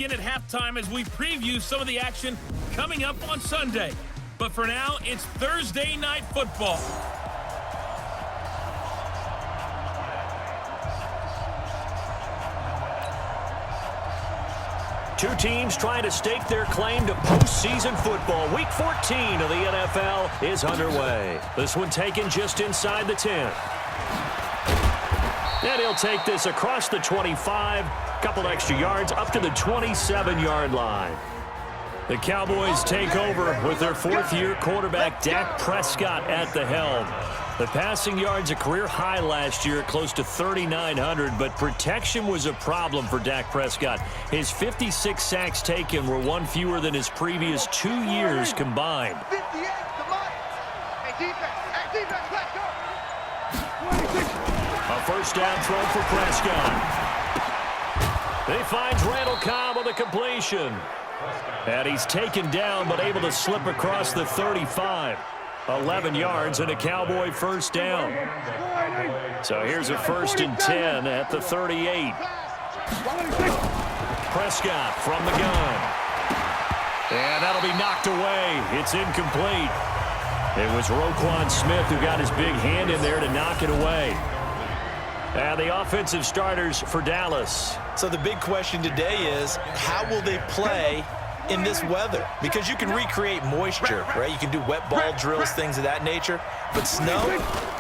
In at halftime as we preview some of the action coming up on Sunday. But for now, it's Thursday Night Football. Two teams trying to stake their claim to postseason football. Week 14 of the NFL is underway. This one taken just inside the 10. And he'll take this across the 25. Couple extra yards up to the 27-yard line. The Cowboys take over with their fourth-year quarterback Dak Prescott at the helm. The passing yards a career high last year, close to 3,900, but protection was a problem for Dak Prescott. His 56 sacks taken were one fewer than his previous 2 years combined. A first down throw for Prescott. He finds Randall Cobb with a completion. And he's taken down but able to slip across the 35. 11 yards and a Cowboy first down. So here's a 1st and 10 at the 38. Prescott from the gun. And that'll be knocked away. It's incomplete. It was Roquan Smith who got his big hand in there to knock it away. And the offensive starters for Dallas. So the big question today is, how will they play in this weather? Because you can recreate moisture, right? You can do wet ball drills, things of that nature. But snow,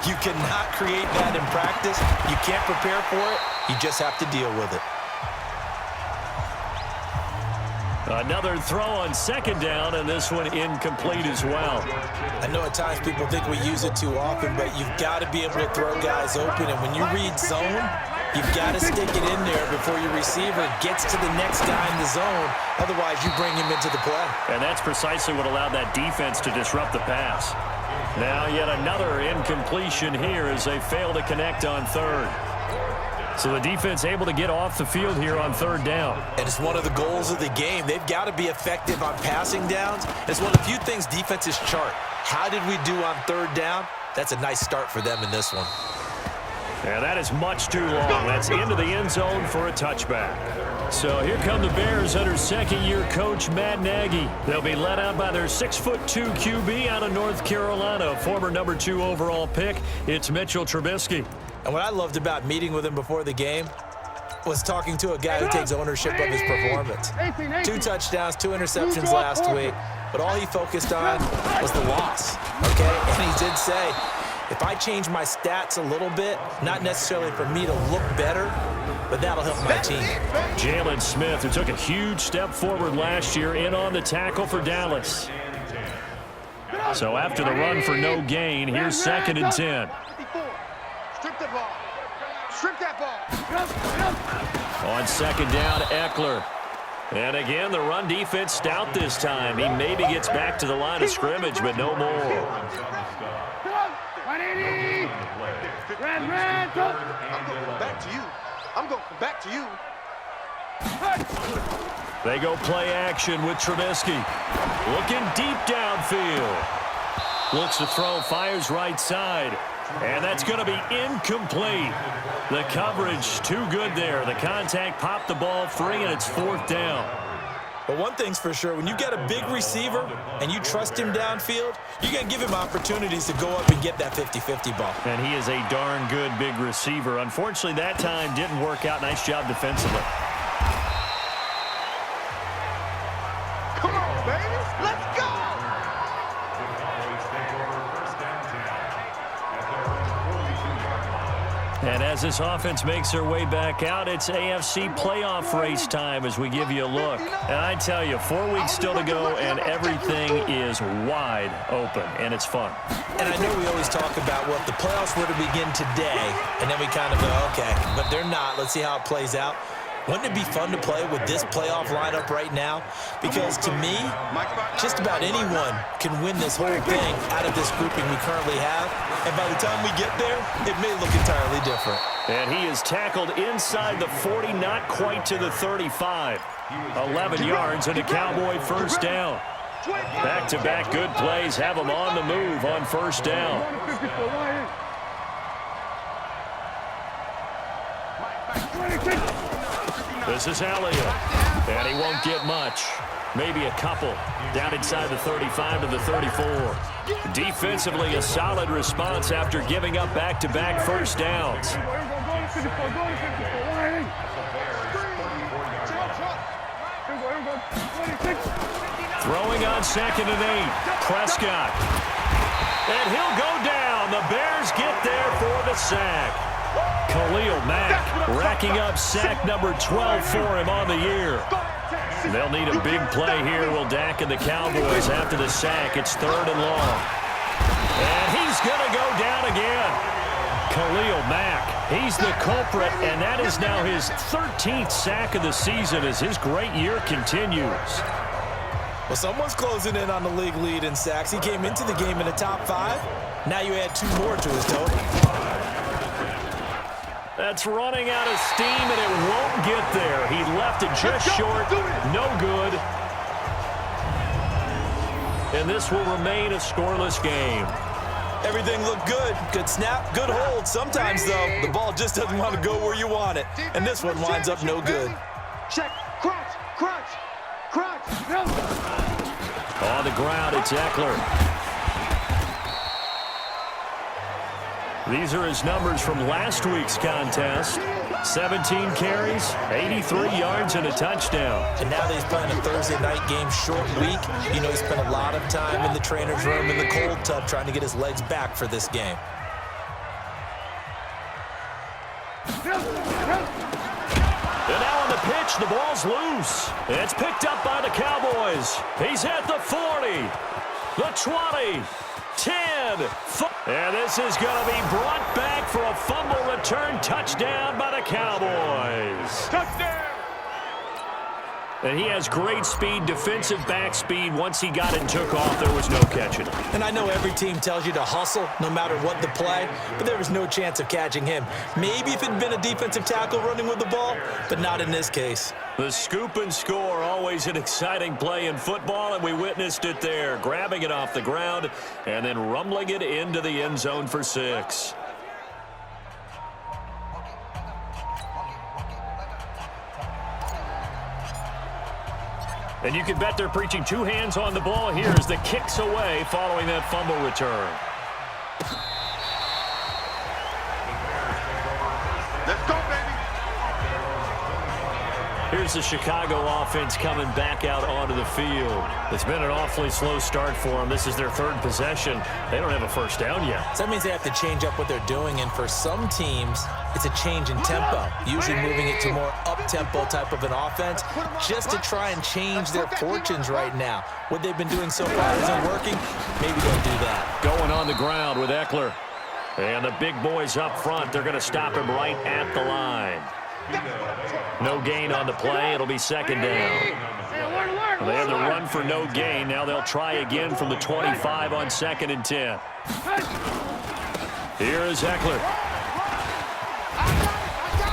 you cannot create that in practice. You can't prepare for it. You just have to deal with it. Another throw on second down, and this one incomplete as well. I know at times people think we use it too often, but you've got to be able to throw guys open. And when you read zone, you've got to stick it in there before your receiver gets to the next guy in the zone. Otherwise, you bring him into the play. And that's precisely what allowed that defense to disrupt the pass. Now yet another incompletion here as they fail to connect on third. So the defense able to get off the field here on third down. And it's one of the goals of the game. They've got to be effective on passing downs. It's one of the few things defenses chart. How did we do on third down? That's a nice start for them in this one. And that is much too long. That's into the end zone for a touchback. So here come the Bears under second-year coach Matt Nagy. They'll be led out by their 6'2" QB out of North Carolina, former number 2 overall pick. It's Mitchell Trubisky. And what I loved about meeting with him before the game was talking to a guy who takes ownership of his performance. 2 touchdowns, 2 interceptions last week, but all he focused on was the loss, okay? And he did say, if I change my stats a little bit, not necessarily for me to look better, but that'll help my team. Jalen Smith, who took a huge step forward last year, in on the tackle for Dallas. So after the run for no gain, here's 2nd and 10. Strip the ball. Strip that ball. On second down, Eckler. And again, the run defense stout this time. He maybe gets back to the line of scrimmage, but no more. 180. Red, go. I'm going back to you. I'm going back to you. They go play action with Trubisky. Looking deep downfield. Looks to throw, fires right side. And that's going to be incomplete. The coverage too good there. The contact popped the ball free, and it's 4th down. But one thing's for sure, when you got a big receiver and you trust him downfield, you're going to give him opportunities to go up and get that 50-50 ball. And he is a darn good big receiver. Unfortunately, that time didn't work out. Nice job defensively. Come on, baby. Let's go. And as this offense makes their way back out, it's AFC playoff race time as we give you a look. And I tell you, 4 weeks still to go, and everything is wide open, and it's fun. And I know we always talk about, well, if the playoffs were to begin today, and then we kind of go, okay, but they're not. Let's see how it plays out. Wouldn't it be fun to play with this playoff lineup right now? Because to me, just about anyone can win this whole thing out of this grouping we currently have. And by the time we get there, it may look entirely different. And he is tackled inside the 40, not quite to the 35. 11 yards and a Cowboy first down. Back-to-back good plays have him on the move on first down. This is Elliott. And he won't get much. Maybe a couple. Down inside the 35 to the 34. Defensively, a solid response after giving up back-to-back first downs. Throwing on 2nd and 8. Prescott. And he'll go down. The Bears get there for the sack. Khalil Mack racking up sack number 12 for him on the year. They'll need a big play here, will Dak and the Cowboys after the sack. It's 3rd and long. And he's going to go down again. Khalil Mack, he's the culprit, and that is now his 13th sack of the season as his great year continues. Well, someone's closing in on the league lead in sacks. He came into the game in the top 5. Now you add 2 more to his total. That's running out of steam, and it won't get there. He left it just short. No good. And this will remain a scoreless game. Everything looked good. Good snap, good hold. Sometimes, though, the ball just doesn't want to go where you want it. And this one winds up no good. Check. Crunch. On the ground, it's Eckler. These are his numbers from last week's contest. 17 carries, 83 yards, and a touchdown. And now that he's playing a Thursday night game, short week, you know he spent a lot of time in the trainer's room in the cold tub trying to get his legs back for this game. And now on the pitch, the ball's loose. It's picked up by the Cowboys. He's at the 40, the 20, 10, 5. And this is going to be brought back for a fumble return touchdown by the Cowboys. Touchdown! And he has great speed, defensive back speed. Once he got it and took off, there was no catching him. And I know every team tells you to hustle no matter what the play, but there was no chance of catching him. Maybe if it had been a defensive tackle running with the ball, but not in this case. The scoop and score, always an exciting play in football, and we witnessed it there, grabbing it off the ground and then rumbling it into the end zone for 6. And you can bet they're preaching 2 hands on the ball here as the kick's away following that fumble return. Let's go, baby. Here's the Chicago offense coming back out onto the field. It's been an awfully slow start for them. This is their 3rd possession. They don't have a first down yet. So that means they have to change up what they're doing, and for some teams, it's a change in tempo, usually moving it to more up-tempo type of an offense just to try and change their fortunes right now. What they've been doing so far isn't working. Maybe they'll do that. Going on the ground with Eckler. And the big boys up front, they're going to stop him right at the line. No gain on the play. It'll be 2nd down. They had the run for no gain. Now they'll try again from the 25 on 2nd and 10. Here is Eckler.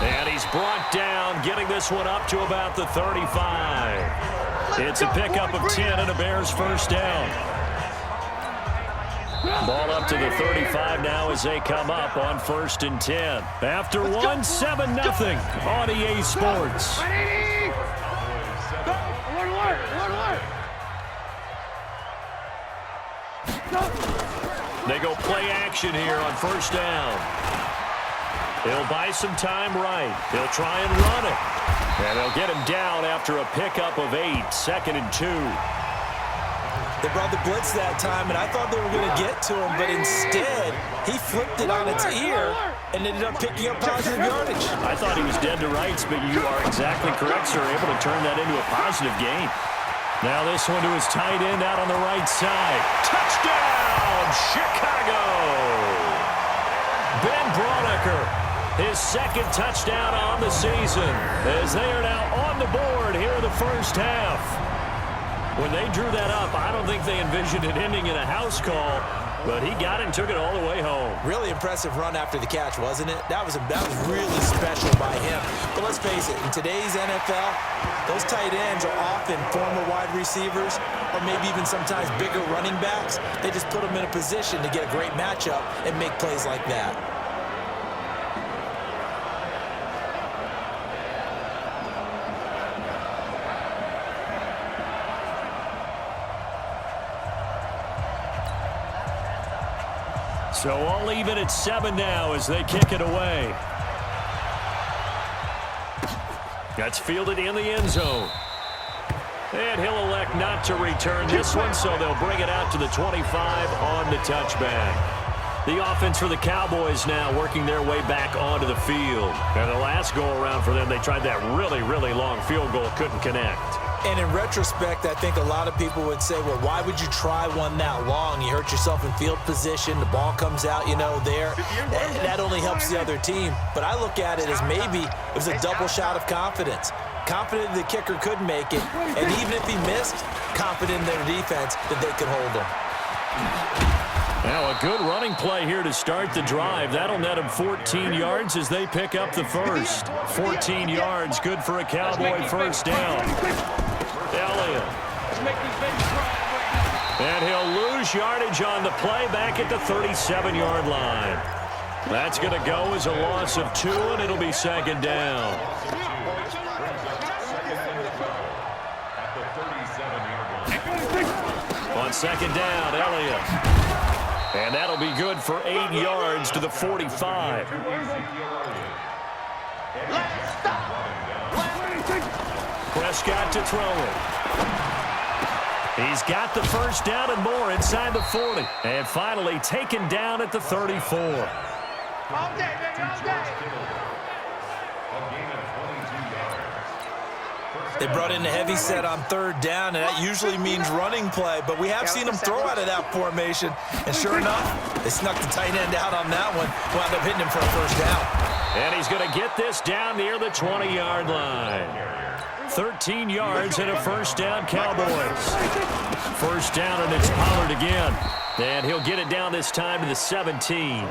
And he's brought down, getting this one up to about the 35. It's a pickup of 10 and a Bears first down. Ball up to the 35 now as they come up on 1st and 10. After 1, 7-0 on EA Sports. They go play action here on 1st down. He'll buy some time right. He'll try and run it. And they'll get him down after a pickup of 8, 2nd and 2. They brought the blitz that time, and I thought they were going to get to him, but instead, he flipped it on its ear and ended up picking up positive yardage. I thought he was dead to rights, but you are exactly correct, sir. Able to turn that into a positive gain. Now this one to his tight end out on the right side. Touchdown, Chicago! Ben Braunecker, his 2nd touchdown on the season, as they are now on the board here in the first half. When they drew that up, I don't think they envisioned it ending in a house call, but he got it and took it all the way home. Really impressive run after the catch, wasn't it? That was really special by him. But let's face it, in today's NFL, those tight ends are often former wide receivers or maybe even sometimes bigger running backs. They just put them in a position to get a great matchup and make plays like that. So all even at 7 now as they kick it away. That's fielded in the end zone. And he'll elect not to return this one, so they'll bring it out to the 25 on the touchback. The offense for the Cowboys now working their way back onto the field. And the last go-around for them, they tried that really, really long field goal, couldn't connect. And in retrospect, I think a lot of people would say, well, why would you try one that long? You hurt yourself in field position. The ball comes out, there. That only helps the other team. But I look at it as maybe it was a double shot of confidence. Confident the kicker could make it. And even if he missed, confident in their defense that they could hold him. Now a good running play here to start the drive. That'll net them 14 yards as they pick up the first. 14 yards, good for a Cowboy first down. Elliott. And he'll lose yardage on the play back at the 37-yard line. That's going to go as a loss of 2, and it'll be second down. On second down, Elliott. And that'll be good for 8 yards to the 45. Prescott to throw it. He's got the first down and more inside the 40. And finally taken down at the 34. All day, baby, all day. They brought in a heavy set on third down, and that usually means running play, but we have seen them throw out of that formation. And sure enough, they snuck the tight end out on that one, wound up hitting him for a first down. And he's going to get this down near the 20-yard line. 13 yards and a first down, Cowboys. First down, and it's Pollard again. And he'll get it down this time to the 17.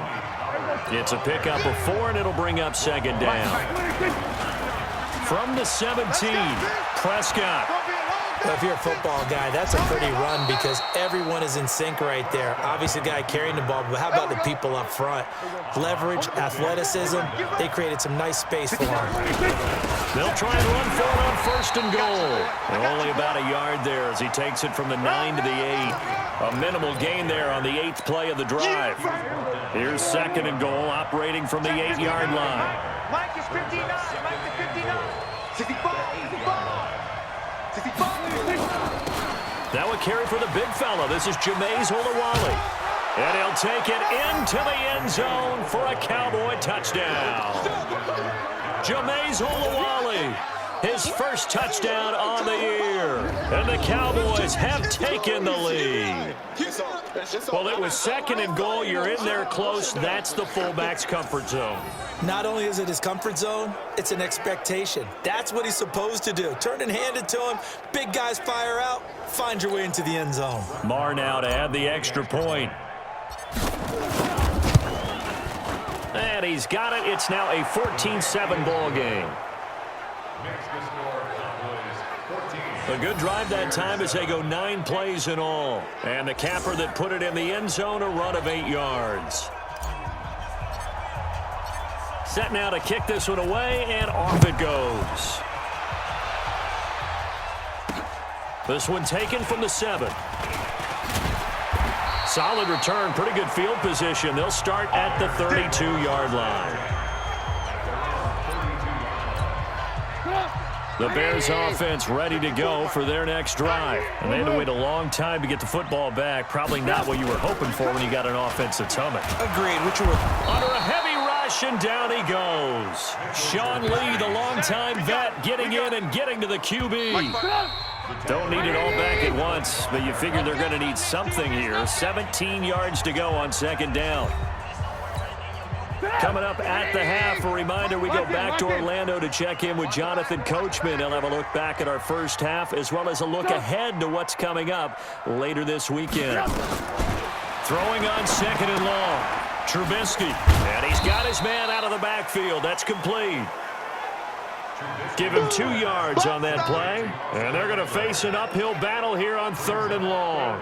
It's a pickup of 4, and it'll bring up second down. From the 17, Prescott. Well, if you're a football guy, that's a pretty run because everyone is in sync right there. Obviously, the guy carrying the ball, but how about the people up front? Leverage, athleticism, they created some nice space for him. They'll try and run for it on first and goal. And only about a yard there as he takes it from the 9 to the 8. A minimal gain there on the 8th play of the drive. Here's second and goal, operating from the 8-yard line. Mike is 59. Mike is 59. 65. 65. Now a carry for the big fella. This is Jameis Olawale. And he'll take it into the end zone for a Cowboy touchdown. Jameis Olawale, his first touchdown on the year. And the Cowboys have taken the lead. Well, it was second and goal. You're in there close. That's the fullback's comfort zone. Not only is it his comfort zone, it's an expectation. That's what he's supposed to do. Turn and hand it to him. Big guys fire out. Find your way into the end zone. Marr now to add the extra point. And he's got it. It's now a 14-7 ball game. A good drive that time as they go 9 plays in all. And the capper that put it in the end zone, a run of 8 yards. Set now to kick this one away, and off it goes. This one taken from the 7. Solid return, pretty good field position. They'll start at the 32-yard line. The Bears offense ready to go for their next drive. And they had to wait a long time to get the football back. Probably not what you were hoping for when you got an offense that's humming. Agreed. Which were under a heavy rush, and down he goes. Sean Lee, the longtime vet, getting in and getting to the QB. Don't need it all back at once, but you figure they're going to need something here. 17 yards to go on second down. Coming up at the half, a reminder, we go back to Orlando to check in with Jonathan Coachman. He'll have a look back at our first half, as well as a look ahead to what's coming up later this weekend. Throwing on second and long. Trubisky, and he's got his man out of the backfield. That's complete. Give him 2 yards on that play, and they're going to face an uphill battle here on third and long.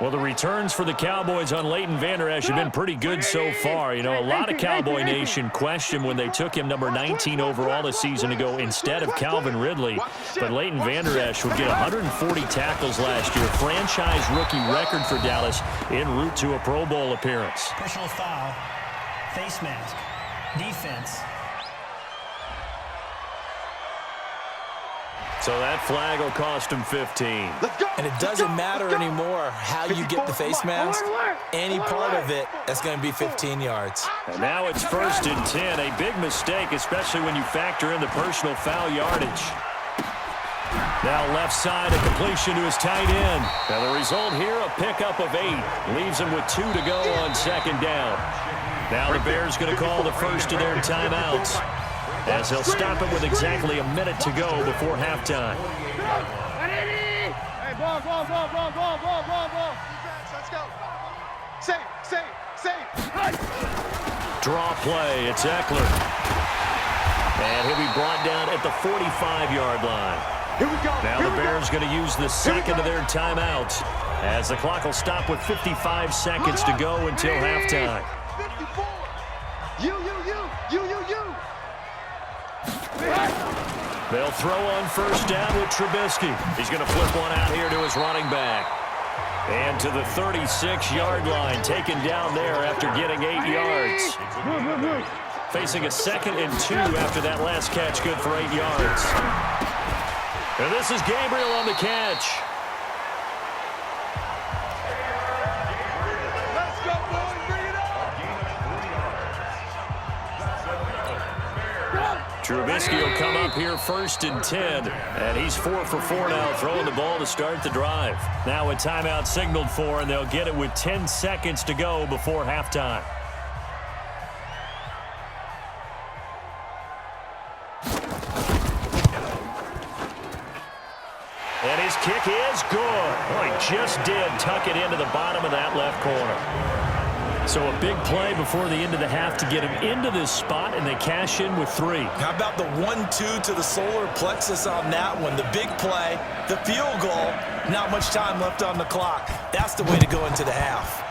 Well, the returns for the Cowboys on Leighton Vander Esch have been pretty good so far. You know, a lot of Cowboy Nation questioned when they took him number 19 overall a season ago instead of Calvin Ridley. But Leighton Vander Esch would get 140 tackles last year, franchise rookie record for Dallas, en route to a Pro Bowl appearance. Personal foul, face mask, defense. So that flag will cost him 15. And it doesn't matter anymore how you get the face mask. Any part of it, that's going to be 15 yards. And now it's 1st and 10. A big mistake, especially when you factor in the personal foul yardage. Now left side, a completion to his tight end. Now the result here, a pickup of 8. Leaves him with 2 to go on 2nd down. Now the Bears going to call the first of their timeouts, as they'll stop it with exactly a minute to go before halftime. Hey, ball. Let's go. Save. Draw play, it's Eckler. And he'll be brought down at the 45-yard line. Here we go. Now the Bears going to use the second of their timeouts, as the clock will stop with 55 seconds to go until halftime. 54. You. They'll throw on 1st down with Trubisky. He's going to flip one out here to his running back. And to the 36-yard line, taken down there after getting 8 yards. Facing a 2nd and 2 after that last catch, good for 8 yards. And this is Gabriel on the catch. Let's go, boys. Bring it on. Trubisky will come up here 1st and 10, and he's 4 for 4 now, throwing the ball to start the drive. Now a timeout signaled for, and they'll get it with 10 seconds to go before halftime. And his kick is good. Oh, he just did tuck it into the bottom of that left corner. So a big play before the end of the half to get him into this spot, and they cash in with 3. How about the 1-2 to the solar plexus on that one? The big play, the field goal, not much time left on the clock. That's the way to go into the half.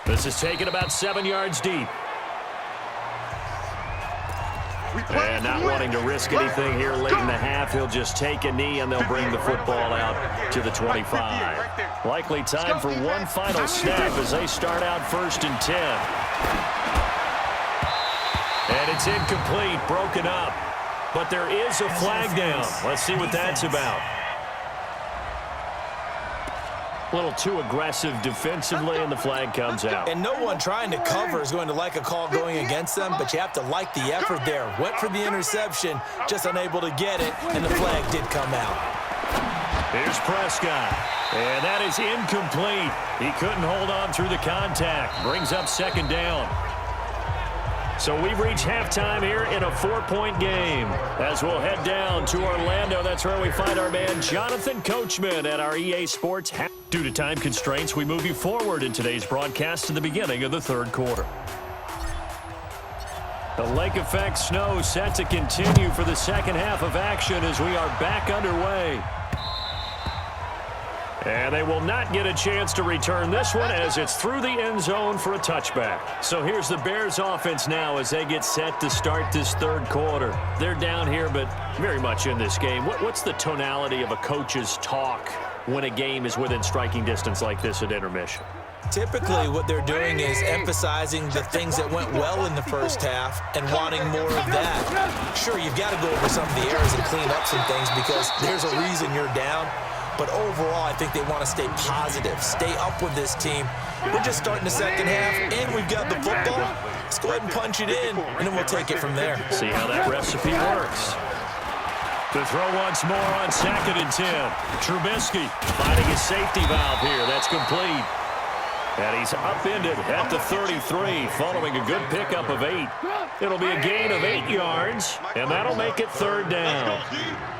This is taken about 7 yards deep. And not wanting to risk anything here late in the half, he'll just take a knee, and they'll bring the football out to the 25. Likely time for one final snap as they start out 1st and 10. And it's incomplete, broken up. But there is a flag down. Let's see what that's about. A little too aggressive defensively, and the flag comes out. And no one trying to cover is going to like a call going against them, but you have to like the effort there. Went for the interception, just unable to get it, and the flag did come out. Here's Prescott, and that is incomplete. He couldn't hold on through the contact. Brings up 2nd down. So we've reached halftime here in a 4-point game. As we'll head down to Orlando, that's where we find our man Jonathan Coachman at our EA Sports. Due to time constraints, we move you forward in today's broadcast to the beginning of the 3rd quarter. The lake effect snow set to continue for the 2nd half of action as we are back underway. And they will not get a chance to return this one as it's through the end zone for a touchback. So here's the Bears offense now as they get set to start this 3rd quarter. They're down here, but very much in this game. What's the tonality of a coach's talk when a game is within striking distance like this at intermission? Typically, what they're doing is emphasizing the things that went well in the 1st half and wanting more of that. Sure, you've got to go over some of the errors and clean up some things because there's a reason you're down. But overall, I think they want to stay positive, stay up with this team. We're just starting the second half, and we've got the football. Let's go ahead and punch it in, and then we'll take it from there. See how that recipe works. To throw once more on 2nd and 10. Trubisky finding his safety valve here. That's complete. And he's upended at the 33, following a good pickup of 8. It'll be a gain of 8 yards, and that'll make it 3rd down.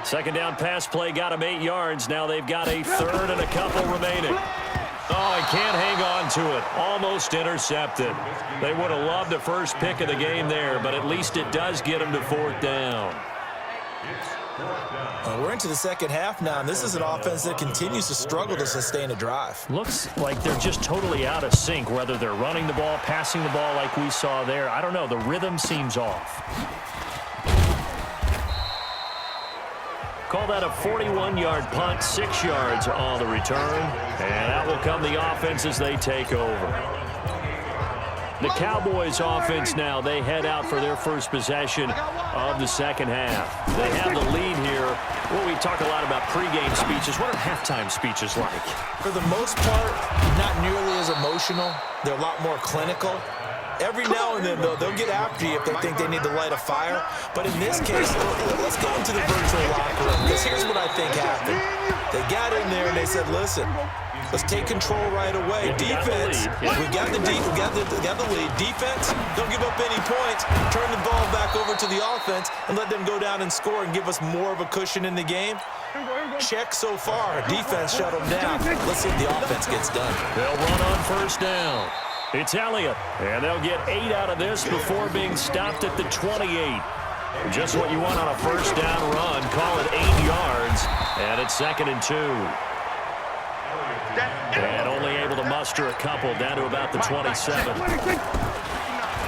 2nd down pass play got him 8 yards. Now they've got a 3rd and a couple remaining. Oh, he can't hang on to it. Almost intercepted. They would have loved the first pick of the game there, but at least it does get him to 4th down. We're into the second half now, and this is an offense that continues to struggle to sustain a drive. Looks like they're just totally out of sync, whether they're running the ball, passing the ball like we saw there. I don't know. The rhythm seems off. Call that a 41-yard punt, 6 yards on the return, and out will come the offense as they take over. The Cowboys offense now, they head out for their first possession of the second half. They have the lead here. Well, we talk a lot about pregame speeches. What are halftime speeches like? For the most part, not nearly as emotional. They're a lot more clinical. Every now and then, though, they'll get after you if they think they need to light a fire. But in this case, let's go into the virtual locker room, because here's what I think happened. They got in there and they said, listen, let's take control right away. Defense, we got the lead. Defense, don't give up any points. Turn the ball back over to the offense and let them go down and score and give us more of a cushion in the game. Check so far. Defense shut them down. Let's see if the offense gets done. They'll run on 1st down. It's Elliott, and they'll get 8 out of this before being stopped at the 28. Just what you want on a 1st down run. Call it 8 yards, and it's 2nd and 2. And only able to muster a couple down to about the 27.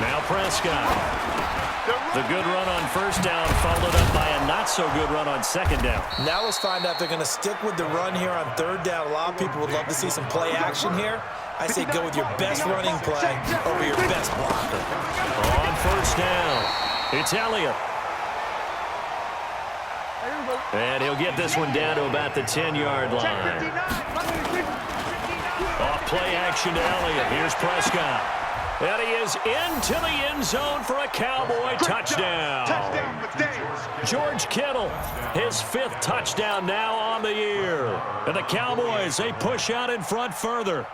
Now Prescott. The good run on 1st down followed up by a not-so-good run on 2nd down. Now let's find out if they're going to stick with the run here on 3rd down. A lot of people would love to see some play action here. I say go with your best running play over your best blocker. On 1st down, it's Elliott. And he'll get this one down to about the 10-yard line. Off play action to Elliott. Here's Prescott. And he is into the end zone for a Cowboy touchdown. George Kittle, his 5th touchdown now on the year. And the Cowboys, they push out in front further.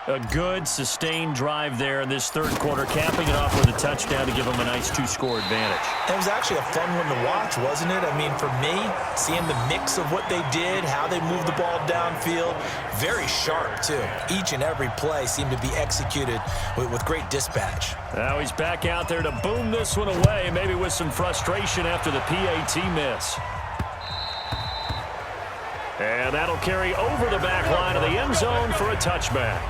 A good, sustained drive there in this 3rd quarter, capping it off with a touchdown to give them a nice 2-score advantage. It was actually a fun one to watch, wasn't it? I mean, for me, seeing the mix of what they did, how they moved the ball downfield, very sharp, too. Each and every play seemed to be executed with great dispatch. Now he's back out there to boom this one away, maybe with some frustration after the PAT miss. And that'll carry over the back line of the end zone for a touchback.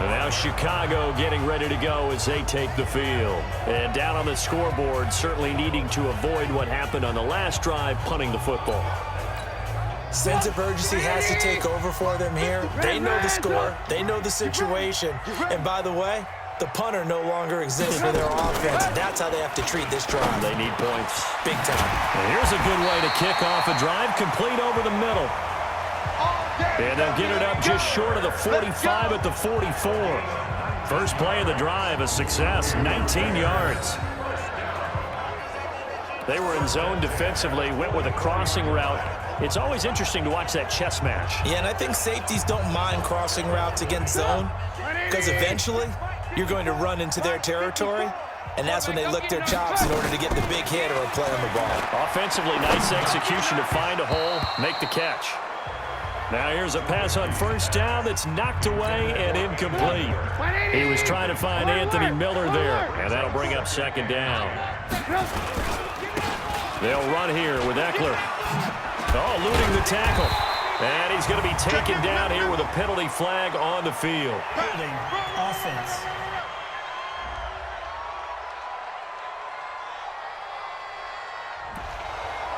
And now Chicago getting ready to go as they take the field. And down on the scoreboard, certainly needing to avoid what happened on the last drive, punting the football. Sense of urgency has to take over for them here. They know the score. They know the situation. And by the way, the punter no longer exists for their offense. That's how they have to treat this drive. They need points. Big time. And here's a good way to kick off a drive, complete over the middle. And they'll get it up just short of the 45 at the 44. First play of the drive, a success, 19 yards. They were in zone defensively, went with a crossing route. It's always interesting to watch that chess match. Yeah, and I think safeties don't mind crossing routes against zone because eventually you're going to run into their territory, and that's when they lick their chops in order to get the big hit or a play on the ball. Offensively, nice execution to find a hole, make the catch. Now here's a pass on 1st down that's knocked away and incomplete. He was trying to find Anthony Miller there, and that'll bring up 2nd down. They'll run here with Eckler. Oh, eluding the tackle. And he's going to be taken down here with a penalty flag on the field. Holding offense.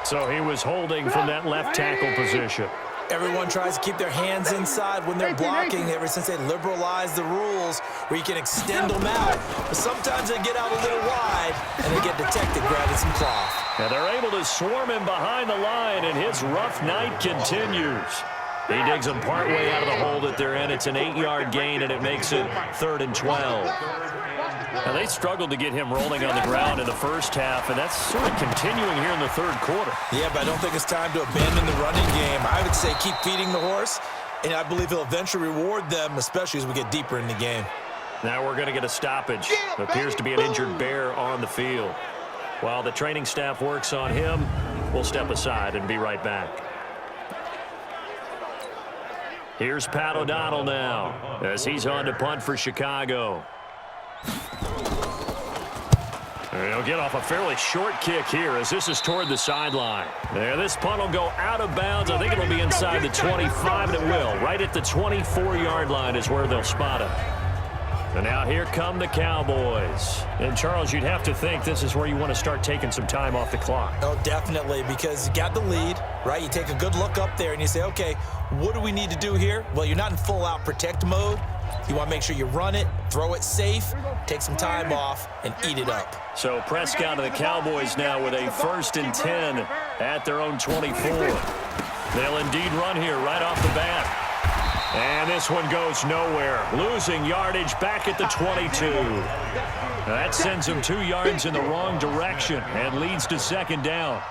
So he was holding from that left tackle position. Everyone tries to keep their hands inside when they're blocking ever since they liberalized the rules where you can extend them out. But sometimes they get out a little wide and they get detected grabbing some cloth. And they're able to swarm him behind the line, and his rough night continues. He digs them partway out of the hole that they're in. It's an 8-yard gain, and it makes it 3rd and 12. Now, they struggled to get him rolling on the ground in the first half, and that's sort of continuing here in the third quarter. Yeah, but I don't think it's time to abandon the running game. I would say keep feeding the horse, and I believe he'll eventually reward them, especially as we get deeper in the game. Now we're going to get a stoppage. It appears to be an injured Bear on the field. While the training staff works on him, we'll step aside and be right back. Here's Pat O'Donnell now as he's on to punt for Chicago. He'll get off a fairly short kick here as this is toward the sideline. There, this punt will go out of bounds. I think it'll be inside the 25, and it will. Right at the 24-yard line is where they'll spot it. And now here come the Cowboys. And, Charles, you'd have to think this is where you want to start taking some time off the clock. Oh, definitely, because you got the lead, right? You take a good look up there and you say, okay, what do we need to do here? Well, you're not in full-out protect mode. You want to make sure you run it, throw it safe, take some time off, and eat it up. So Prescott and the Cowboys now with a 1st and 10 at their own 24. They'll indeed run here right off the bat. And this one goes nowhere. Losing yardage back at the 22. That sends them 2 yards in the wrong direction and leads to 2nd down.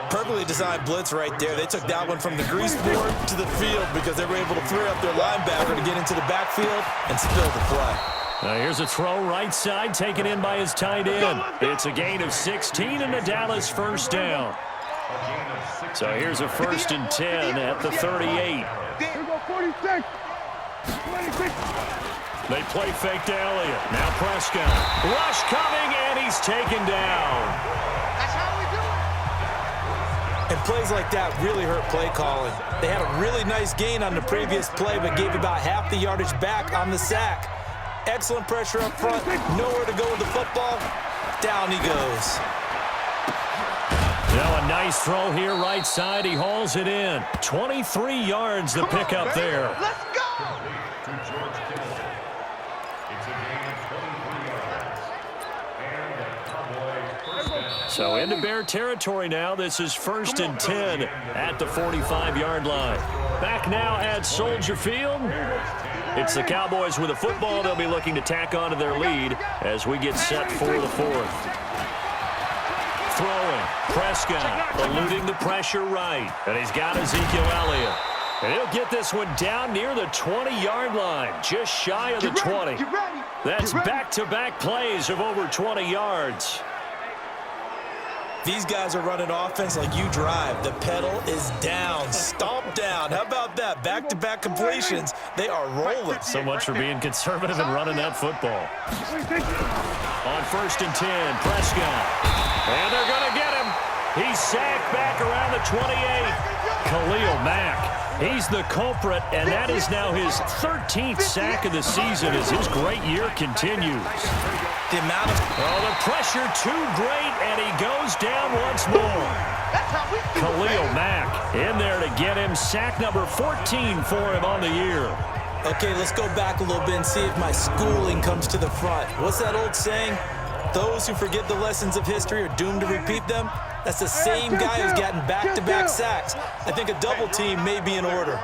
Perfectly designed blitz right there. They took that one from the grease board to the field because they were able to free up their linebacker to get into the backfield and spill the play. Now here's a throw right side taken in by his tight end. It's a gain of 16 and a Dallas 1st down. So here's a 1st and 10 at the 38. They play fake to Elliott. Now Prescott. Rush coming, and he's taken down. That's how we do it. And plays like that really hurt play calling. They had a really nice gain on the previous play, but gave about half the yardage back on the sack. Excellent pressure up front. Nowhere to go with the football. Down he goes. Now a nice throw here right side. He hauls it in. 23 yards the pickup there. Let's go. So into Bear territory now. This is 1st and 10 at the 45-yard line. Back now at Soldier Field. It's the Cowboys with a football. They'll be looking to tack on to their lead as we get set for the 4th. Throwing. Prescott eluding the pressure right. And he's got Ezekiel Elliott. And he'll get this one down near the 20-yard line, just shy of the 20. That's back-to-back plays of over 20 yards. These guys are running offense like you drive. The pedal is down, stomp down. How about that? Back-to-back completions. They are rolling. So much for being conservative and running that football. On 1st and 10, Prescott. And they're going to get him. He's sacked back around the 28. Khalil Mack. He's the culprit, and that is now his 13th sack of the season as his great year continues. The amount of... Oh, the pressure too great, and he goes down once more. Khalil Mack in there to get him. Sack number 14 for him on the year. Okay, let's go back a little bit and see if my schooling comes to the front. What's that old saying? Those who forget the lessons of history are doomed to repeat them. That's the same guy who's gotten back-to-back sacks. I think a double team may be in order.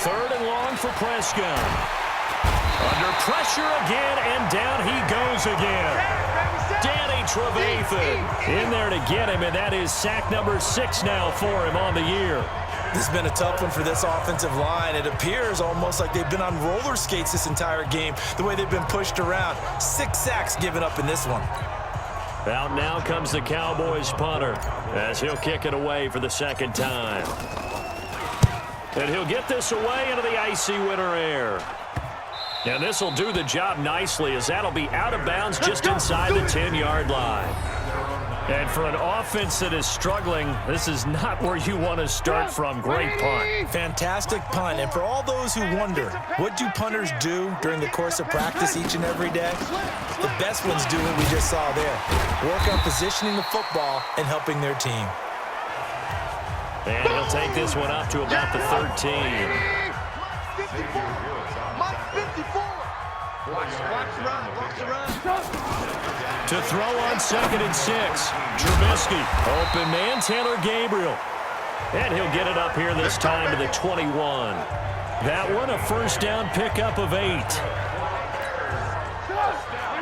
3rd and long for Prescott. Under pressure again, and down he goes again. Danny Trevathan in there to get him, and that is sack number 6 now for him on the year. This has been a tough one for this offensive line. It appears almost like they've been on roller skates this entire game, the way they've been pushed around. 6 sacks given up in this one. Out now comes the Cowboys punter as he'll kick it away for the 2nd time. And he'll get this away into the icy winter air. And this will do the job nicely as that'll be out of bounds just inside the 10-yard line. And for an offense that is struggling, this is not where you want to start from. Great punt. Fantastic punt. And for all those who wonder, what do punters do during the course of practice each and every day? The best ones do what we just saw there. Work on positioning the football and helping their team. And he'll take this one up to about the 13. To throw on 2nd and 6. Trubisky. Open man, Taylor Gabriel. And he'll get it up here this time to the 21. That one, a first down pickup of 8.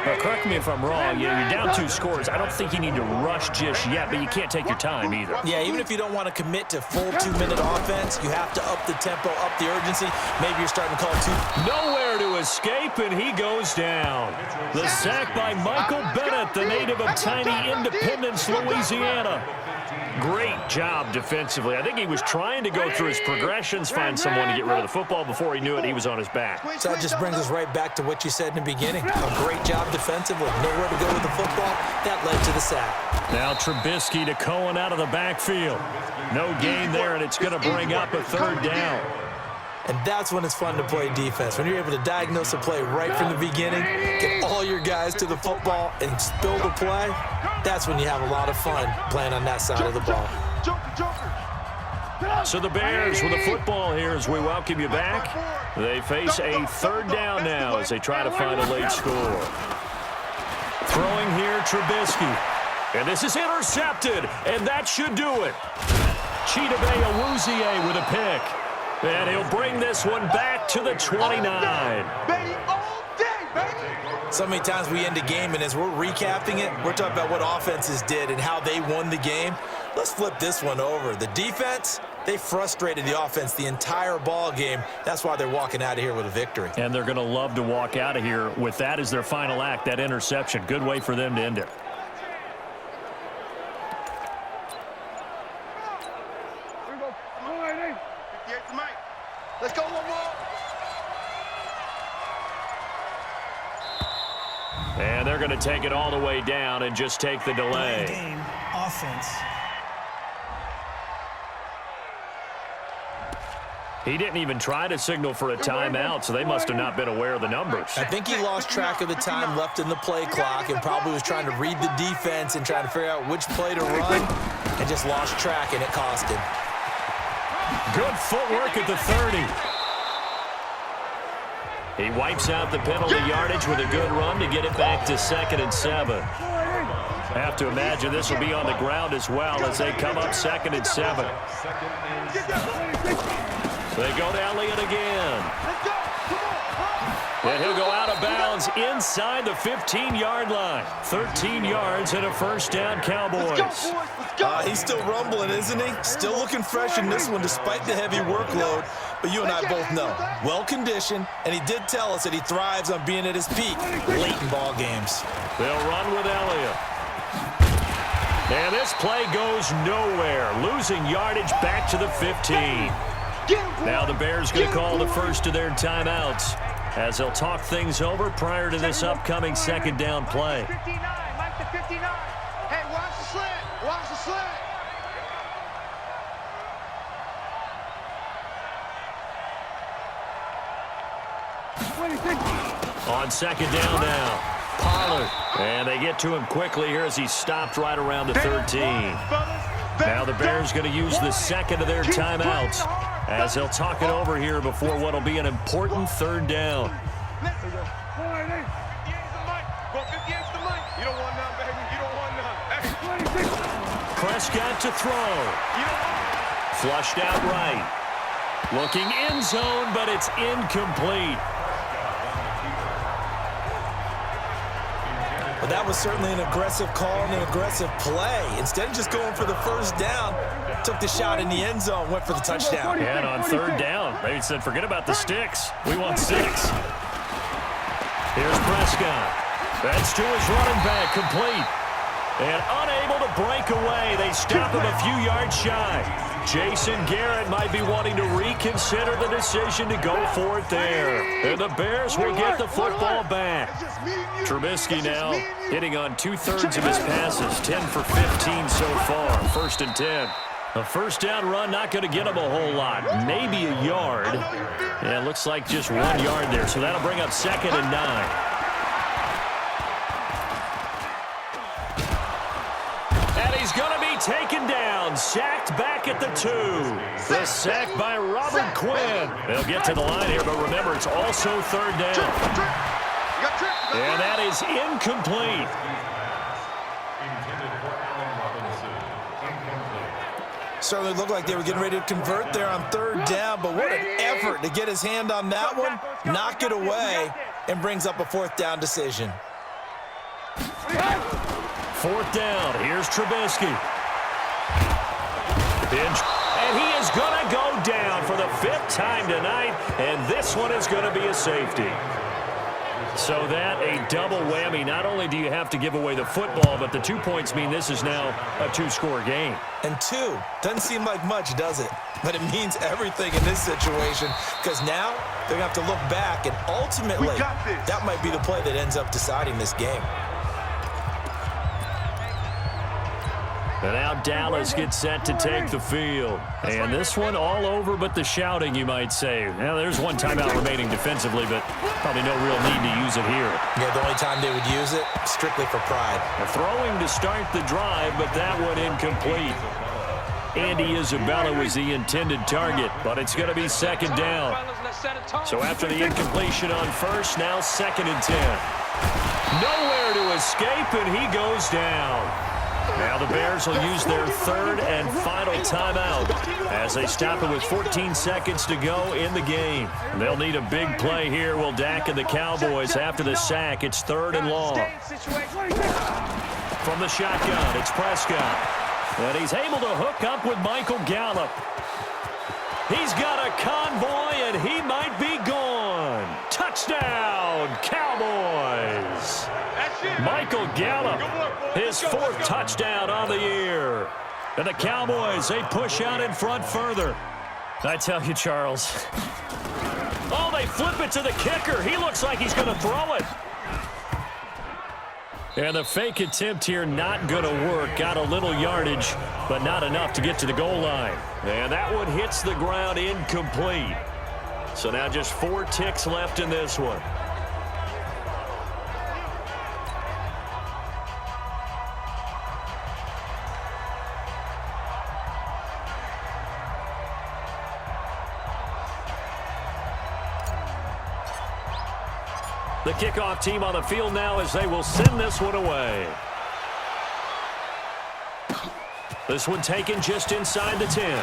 Now, correct me if I'm wrong. You're down 2 scores. I don't think you need to rush just yet, but you can't take your time either. Yeah, even if you don't want to commit to full 2-minute offense, you have to up the tempo, up the urgency. Maybe you're starting to call 2. Nowhere to escape, and he goes down. The sack by Michael Bennett, the native of tiny Independence, Louisiana. Great job defensively. I think he was trying to go through his progressions, find someone to get rid of the football. Before he knew it, he was on his back. So that just brings us right back to what you said in the beginning. A great job defensively. Nowhere to go with the football. That led to the sack. Now Trubisky to Cohen out of the backfield. No gain there, and it's going to bring up a 3rd down. And that's when it's fun to play defense. When you're able to diagnose a play right from the beginning, get all your guys to the football, and spill the play, that's when you have a lot of fun playing on that side of the ball. So the Bears with the football here as we welcome you back. They face a 3rd down now as they try to find a late score. Throwing here, Trubisky. And this is intercepted, and that should do it. Chidobe Awuzie with a pick. And he'll bring this one back to the 29. So many times we end a game, and as we're recapping it, we're talking about what offenses did and how they won the game. Let's flip this one over. The defense, they frustrated the offense the entire ball game. That's why they're walking out of here with a victory. And they're going to love to walk out of here with that as their final act, that interception. Good way for them to end it. Let's go, one more. And they're going to take it all the way down and just take the delay. Game offense. He didn't even try to signal for a timeout, so they must have not been aware of the numbers. I think he lost track of the time left in the play clock and probably was trying to read the defense and trying to figure out which play to run and just lost track, and it cost him. Good footwork at the 30. He wipes out the penalty yardage with a good run to get it back to 2nd and 7. Have to imagine this will be on the ground as well as they come up 2nd and 7. They go to Elliott again. And he'll go out of bounds inside the 15-yard line. 13 yards and a first down, Cowboys. He's still rumbling, isn't he? Still looking fresh in this one despite the heavy workload. But you and I both know, well-conditioned, and he did tell us that he thrives on being at his peak late in ball games. They'll run with Elliott. And this play goes nowhere, losing yardage back to the 15. Now the Bears going to call the first of their timeouts as they'll talk things over prior to this upcoming 2nd down play. 59, Mike to 59. Hey, watch the slant. Watch the slant. On 2nd down now, Pollard. And they get to him quickly here as he stopped right around the 13. Now the Bears going to use the 2nd of their timeouts as they'll talk it over here before what will be an important 3rd down. Prescott to throw. Flushed out right. Looking end zone, but it's incomplete. Well, that was certainly an aggressive call and an aggressive play. Instead of just going for the first down, took the shot in the end zone, went for the touchdown. And on 3rd down, they said, forget about the sticks. We want 6. Here's Prescott. That's to his running back, complete. And unable to break away. They stop him a few yards shy. Jason Garrett might be wanting to reconsider the decision to go for it there. And the Bears will get the football back. Trubisky now hitting on 2/3 of his passes, 10 for 15 so far. 1st and 10. A first down run, not going to get him a whole lot. Maybe a yard. Yeah, it looks like just 1 yard there. So that'll bring up 2nd and 9. And he's going to be taken down, sacked back at the 2. The sack by Robert Quinn. They'll get to the line here, but remember, it's also 3rd down. And that is incomplete. Certainly looked like they were getting ready to convert there on third down, but what an effort to get his hand on that one, knock it away, and brings up a fourth down decision. Fourth down. Here's Trubisky. And he is going to go down for the 5th time tonight, and this one is going to be a safety. So that a double whammy. Not only do you have to give away the football, but the 2 points mean this is now a 2-score game. And 2 doesn't seem like much, does it? But it means everything in this situation, because now they're going to have to look back, and ultimately that might be the play that ends up deciding this game. And now Dallas gets set to take the field. And this one all over but the shouting, you might say. Now, there's one timeout remaining defensively, but probably no real need to use it here. Yeah, the only time they would use it, strictly for pride. Throwing to start the drive, but that one incomplete. Andy Isabella was the intended target, but it's going to be 2nd down. So after the incompletion on first, now 2nd and 10. Nowhere to escape, and he goes down. Now the Bears will use their 3rd and final timeout as they stop it with 14 seconds to go in the game. They'll need a big play here, will Dak and the Cowboys after the sack. It's 3rd and long. From the shotgun, it's Prescott. And he's able to hook up with Michael Gallup. He's got a convoy, and he might be gone. Touchdown, Cowboys. Michael Gallup, his 4th touchdown on the year. And the Cowboys, they push out in front further. I tell you, Charles. Oh, they flip it to the kicker. He looks like he's going to throw it. And the fake attempt here not going to work. Got a little yardage, but not enough to get to the goal line. And that one hits the ground incomplete. So now just 4 ticks left in this one. The kickoff team on the field now as they will send this one away. This one taken just inside the 10.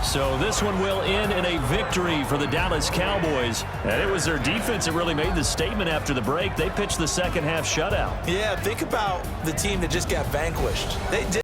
So this one will end in a victory for the Dallas Cowboys. And it was their defense that really made the statement after the break. They pitched the second half shutout. Yeah, think about the team that just got vanquished. They did.